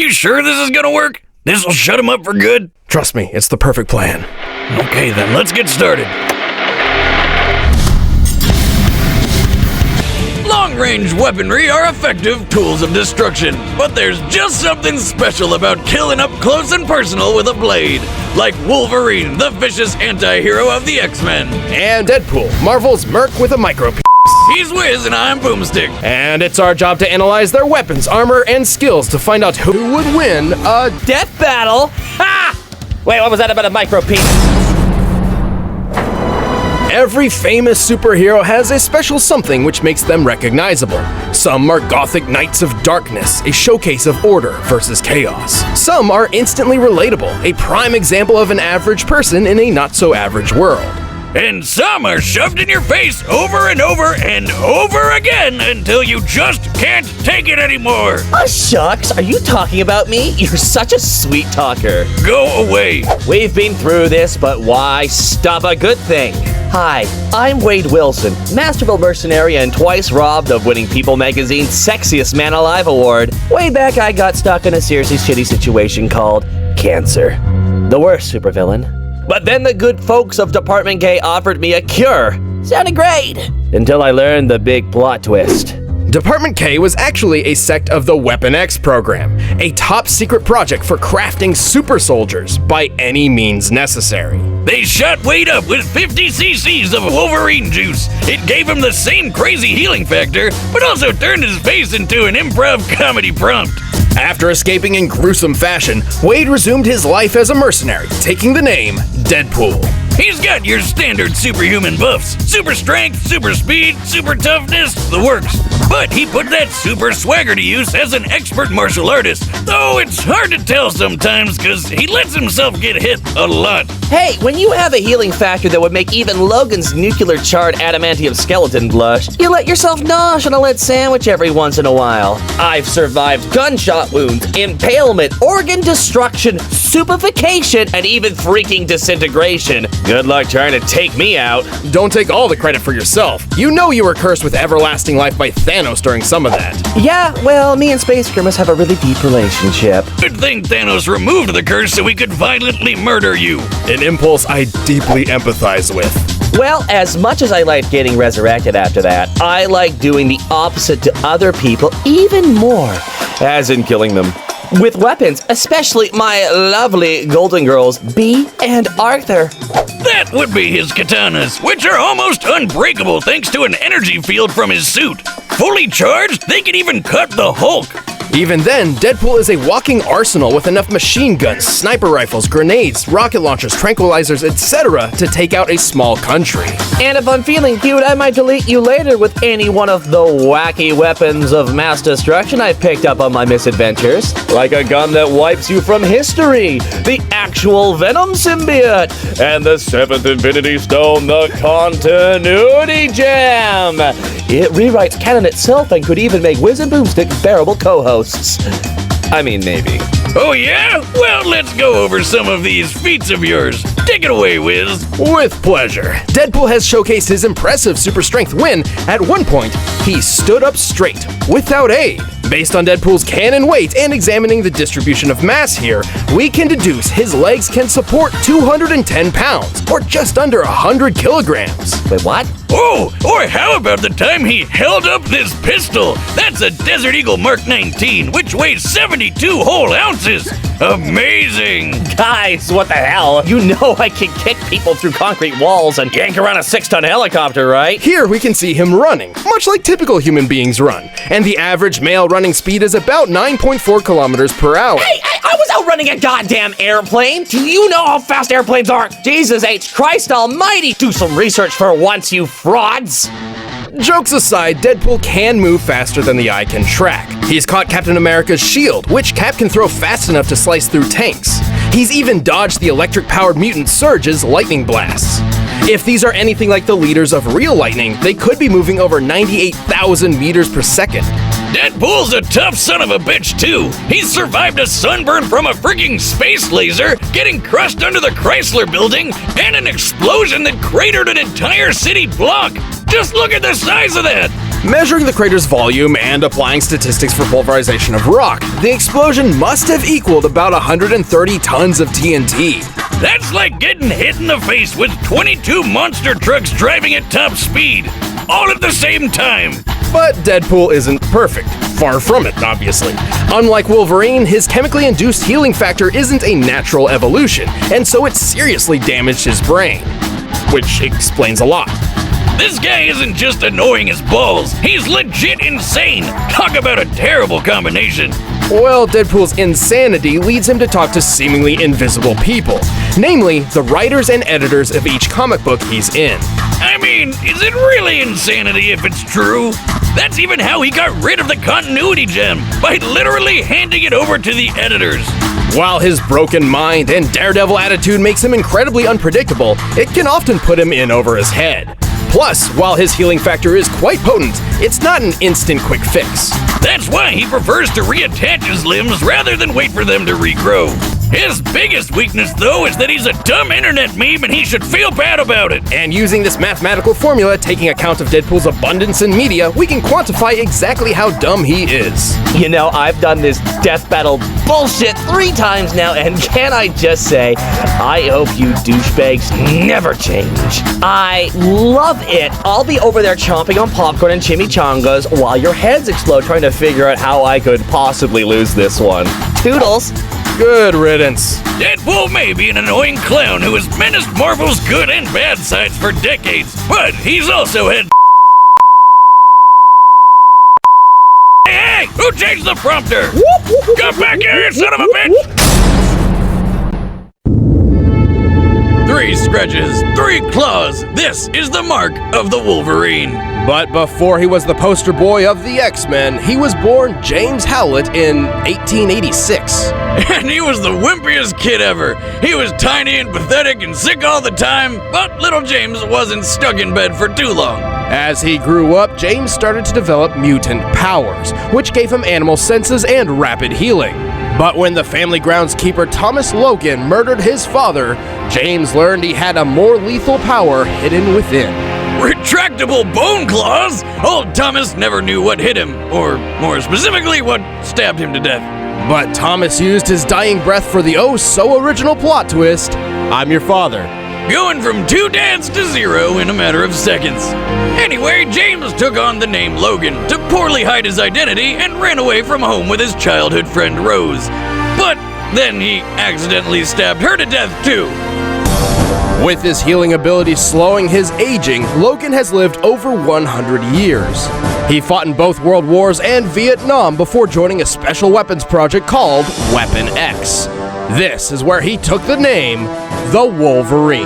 you sure this is gonna work? This'll shut him up for good? Trust me, it's the perfect plan. Okay then, let's get started. Long-range weaponry are effective tools of destruction, but there's just something special about killing up close and personal with a blade. Like Wolverine, the vicious anti-hero of the X-Men. And Deadpool, Marvel's merc with a micro penis. He's Wiz and I'm Boomstick. And it's our job to analyze their weapons, armor, and skills to find out who would win a death battle? Ha! Wait, what was that about a micro penis? Every famous superhero has a special something which makes them recognizable. Some are gothic knights of darkness, a showcase of order versus chaos. Some are instantly relatable, a prime example of an average person in a not-so-average world. And some are shoved in your face over and over and over again until you just can't take it anymore. Oh, shucks, are you talking about me? You're such a sweet talker. Go away. We've been through this, but why stop a good thing? Hi, I'm Wade Wilson, masterful mercenary and twice robbed of winning People Magazine's Sexiest Man Alive award. Way back, I got stuck in a seriously shitty situation called cancer. The worst supervillain. But then the good folks of Department K offered me a cure. Sounded great. Until I learned the big plot twist. Department K was actually a sect of the Weapon X program, a top-secret project for crafting super soldiers by any means necessary. They shot Wade up with 50 cc's of Wolverine juice. It gave him the same crazy healing factor, but also turned his face into an improv comedy prompt. After escaping in gruesome fashion, Wade resumed his life as a mercenary, taking the name Deadpool. He's got your standard superhuman buffs. Super strength, super speed, super toughness, the works. But he put that super swagger to use as an expert martial artist. Though it's hard to tell sometimes because he lets himself get hit a lot. Hey, when you have a healing factor that would make even Logan's nuclear charred adamantium skeleton blush, you let yourself nosh on a lead sandwich every once in a while. I've survived gunshot wounds, impalement, organ destruction, stupefaction, and even freaking disintegration. Good luck trying to take me out. Don't take all the credit for yourself. You know you were cursed with everlasting life by Thanos during some of that. Yeah, well, me and Space Grimace have a really deep relationship. Good thing Thanos removed the curse so he could violently murder you. An impulse I deeply empathize with. Well, as much as I liked getting resurrected after that, I like doing the opposite to other people even more. As in killing them. With weapons, especially my lovely Golden Girls, Bee and Arthur. That would be his katanas, which are almost unbreakable thanks to an energy field from his suit. Fully charged, they can even cut the Hulk. Even then, Deadpool is a walking arsenal with enough machine guns, sniper rifles, grenades, rocket launchers, tranquilizers, etc. to take out a small country. And if I'm feeling cute, I might delete you later with any one of the wacky weapons of mass destruction I picked up on my misadventures. Like a gun that wipes you from history, the actual Venom symbiote, and the 7th Infinity Stone, the Continuity Gem. It rewrites canon itself and could even make Wiz and Boomstick bearable co-hosts. I mean, maybe. Oh yeah? Well, let's go over some of these feats of yours. Take it away, Wiz. With pleasure. Deadpool has showcased his impressive super strength when, at one point, he stood up straight, without aid. Based on Deadpool's cannon weight and examining the distribution of mass here, we can deduce his legs can support 210 pounds, or just under 100 kilograms. Wait, what? Oh, or how about the time he held up this pistol? That's a Desert Eagle Mark 19, which weighs 72 whole ounces. Amazing! Guys, what the hell? You know I can kick people through concrete walls and yank around a 6-ton helicopter, right? Here we can see him running, much like typical human beings run, and the average male running speed is about 9.4 kilometers per hour. Hey, I was out running a goddamn airplane! Do you know how fast airplanes are? Jesus H. Christ almighty! Do some research for once, you frauds! Jokes aside, Deadpool can move faster than the eye can track. He's caught Captain America's shield, which Cap can throw fast enough to slice through tanks. He's even dodged the electric-powered mutant Surge's lightning blasts. If these are anything like the leaders of real lightning, they could be moving over 98,000 meters per second. Deadpool's a tough son of a bitch, too. He's survived a sunburn from a freaking space laser, getting crushed under the Chrysler building, and an explosion that cratered an entire city block. Just look at the size of that. Measuring the crater's volume and applying statistics for pulverization of rock, the explosion must have equaled about 130 tons of TNT. That's like getting hit in the face with 22 monster trucks driving at top speed, all at the same time. But Deadpool isn't perfect. Far from it, obviously. Unlike Wolverine, his chemically induced healing factor isn't a natural evolution, and so it seriously damaged his brain. Which explains a lot. This guy isn't just annoying as balls, he's legit insane. Talk about a terrible combination. Well, Deadpool's insanity leads him to talk to seemingly invisible people, namely the writers and editors of each comic book he's in. I mean, is it really insanity if it's true? That's even how he got rid of the continuity gem, by literally handing it over to the editors. While his broken mind and daredevil attitude makes him incredibly unpredictable, it can often put him in over his head. Plus, while his healing factor is quite potent, it's not an instant quick fix. That's why he prefers to reattach his limbs rather than wait for them to regrow. His biggest weakness, though, is that he's a dumb internet meme and he should feel bad about it. And using this mathematical formula, taking account of Deadpool's abundance in media, we can quantify exactly how dumb he is. You know, I've done this death battle bullshit 3 times now, and can I just say, I hope you douchebags never change. I love it. I'll be over there chomping on popcorn and chimichangas while your heads explode trying to figure out how I could possibly lose this one. Toodles. Good riddance. Deadpool may be an annoying clown who has menaced Marvel's good and bad sides for decades, but he's also had Hey! Who changed the prompter? Come back here, you son of a bitch! 3 scratches, 3 claws. This is the mark of the Wolverine. But before he was the poster boy of the X-Men, he was born James Howlett in 1886. And he was the wimpiest kid ever. He was tiny and pathetic and sick all the time, but little James wasn't stuck in bed for too long. As he grew up, James started to develop mutant powers, which gave him animal senses and rapid healing. But when the family groundskeeper Thomas Logan murdered his father, James learned he had a more lethal power hidden within. Retractable bone claws? Old Thomas never knew what hit him, or more specifically, what stabbed him to death. But Thomas used his dying breath for the oh-so-original plot twist: I'm your father. Going from 2 dads to 0 in a matter of seconds. Anyway, James took on the name Logan to poorly hide his identity and ran away from home with his childhood friend Rose. But then he accidentally stabbed her to death too. With his healing ability slowing his aging, Logan has lived over 100 years. He fought in both World Wars and Vietnam before joining a special weapons project called Weapon X. This is where he took the name, the Wolverine.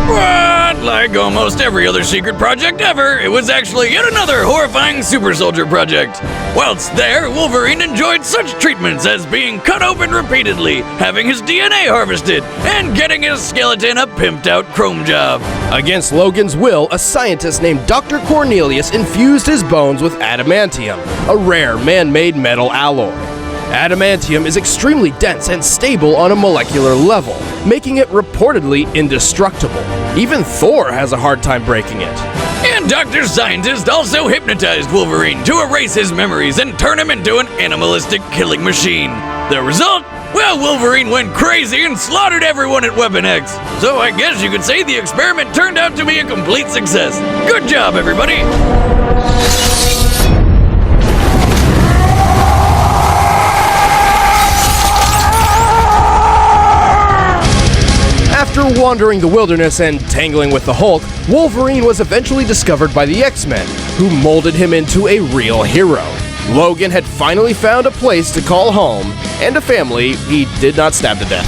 But like almost every other secret project ever, it was actually yet another horrifying super soldier project. Whilst there, Wolverine enjoyed such treatments as being cut open repeatedly, having his DNA harvested, and getting his skeleton a pimped out chrome job. Against Logan's will, a scientist named Dr. Cornelius infused his bones with adamantium, a rare man-made metal alloy. Adamantium is extremely dense and stable on a molecular level, making it reportedly indestructible. Even Thor has a hard time breaking it. And Dr. Scientist also hypnotized Wolverine to erase his memories and turn him into an animalistic killing machine. The result? Well, Wolverine went crazy and slaughtered everyone at Weapon X. So I guess you could say the experiment turned out to be a complete success. Good job, everybody! After wandering the wilderness and tangling with the Hulk, Wolverine was eventually discovered by the X-Men, who molded him into a real hero. Logan had finally found a place to call home, and a family he did not stab to death.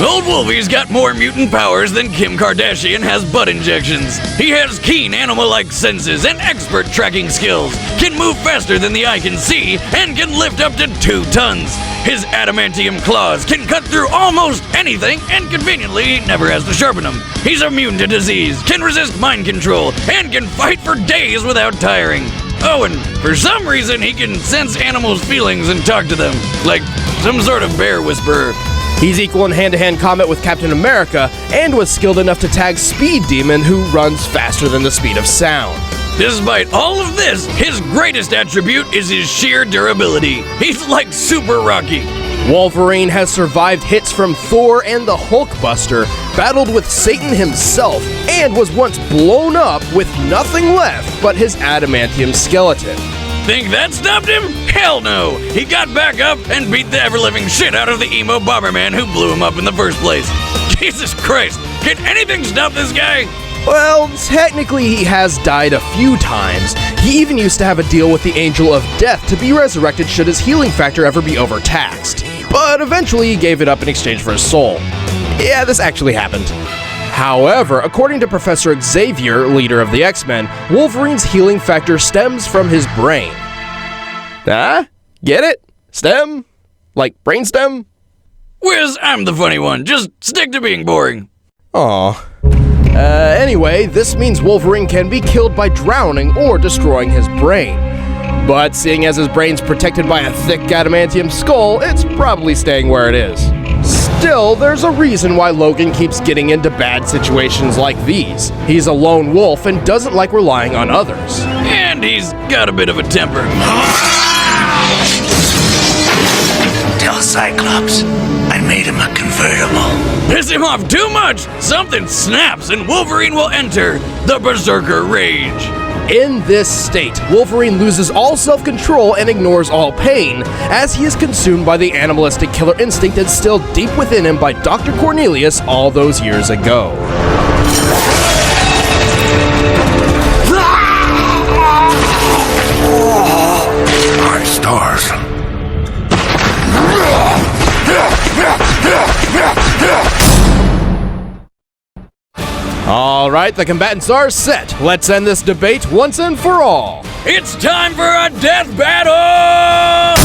Old Wolvie's got more mutant powers than Kim Kardashian has butt injections. He has keen animal-like senses and expert tracking skills, can move faster than the eye can see, and can lift up to 2 tons. His adamantium claws can cut through almost anything, and conveniently never has to sharpen them. He's immune to disease, can resist mind control, and can fight for days without tiring. Oh, and for some reason he can sense animals' feelings and talk to them, like some sort of bear whisperer. He's equal in hand-to-hand combat with Captain America, and was skilled enough to tag Speed Demon, who runs faster than the speed of sound. Despite all of this, his greatest attribute is his sheer durability. He's like Super Rocky. Wolverine has survived hits from Thor and the Hulkbuster, battled with Satan himself, and was once blown up with nothing left but his adamantium skeleton. Think that stopped him? Hell no! He got back up and beat the ever-living shit out of the emo Bomberman who blew him up in the first place. Jesus Christ, can anything stop this guy? Well, technically he has died a few times. He even used to have a deal with the Angel of Death to be resurrected should his healing factor ever be overtaxed. But eventually he gave it up in exchange for his soul. Yeah, this actually happened. However, according to Professor Xavier, leader of the X-Men, Wolverine's healing factor stems from his brain. Get it? Stem? Like brainstem? Wiz, I'm the funny one. Just stick to being boring. Aw. Anyway, this means Wolverine can be killed by drowning or destroying his brain. But seeing as his brain's protected by a thick adamantium skull, it's probably staying where it is. Still, there's a reason why Logan keeps getting into bad situations like these. He's a lone wolf and doesn't like relying on others. And he's got a bit of a temper. Tell Cyclops I made him a convertible. Piss him off too much, something snaps and Wolverine will enter the Berserker Rage. In this state, Wolverine loses all self-control and ignores all pain, as he is consumed by the animalistic killer instinct instilled deep within him by Dr. Cornelius all those years ago. My stars. All right, the combatants are set. Let's end this debate once and for all. It's time for a death battle!